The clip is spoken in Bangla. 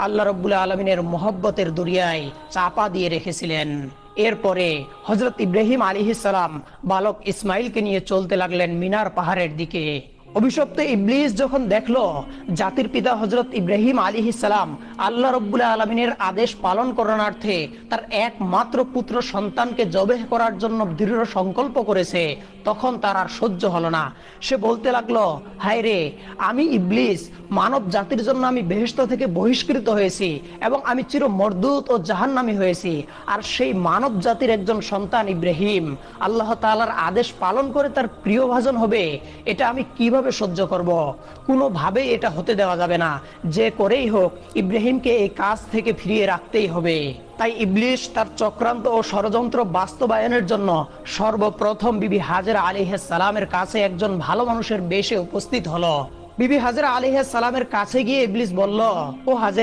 আল্লাহ রাব্বুল আলামিনের মহব্বতের দরিয়ায় চাপা দিয়ে রেখেছিলেন। এরপরে হযরত ইব্রাহিম আলাইহিস সালাম বালক ইসমাইলকে নিয়ে চলতে লাগলেন মিনার পাহাড়ের দিকে। অভিশপ্ত ইবলিস যখন দেখলো জাতির পিতা হযরত ইব্রাহিম আলাইহিস সালাম আল্লাহ রাব্বুল আলামিনের আদেশ পালন করণার্থে তার একমাত্র পুত্র সন্তানকে জবেহ করার জন্য দৃঢ় সংকল্প করেছে, তখন তার আর সহ্য হলো না। সে বলতে লাগলো, হায় রে, আমি ইবলিস, মানব জাতির জন্য আমি বেহেশত থেকে বহিষ্কৃত হয়েছি এবং আমি চির মর্দুত ও জাহান্নামী হয়েছি, আর সেই মানব জাতির একজন সন্তান ইব্রাহিম আল্লাহ তাআলার আদেশ পালন করে তার প্রিয়ভাজন হবে, এটা আমি কিভাবে সহ্য করব? কোনোভাবেই এটা হতে দেওয়া যাবে না। যে করেই হোক ইব্রাহিমকে এই কাজ থেকে ফিরিয়ে রাখতেই হবে। তাই ইবলিস তার চক্রান্ত ও ষড়যন্ত্র বাস্তবায়নের জন্য সর্বপ্রথম বিবি হাজেরা আলাইহিস সালামের কাছে একজন ভালো মানুষের বেশে উপস্থিত হলো। বিবি হাজেরা আলাইহিস সালামের কাছে গিয়ে ইবলিস বলল, ও হাজেরা,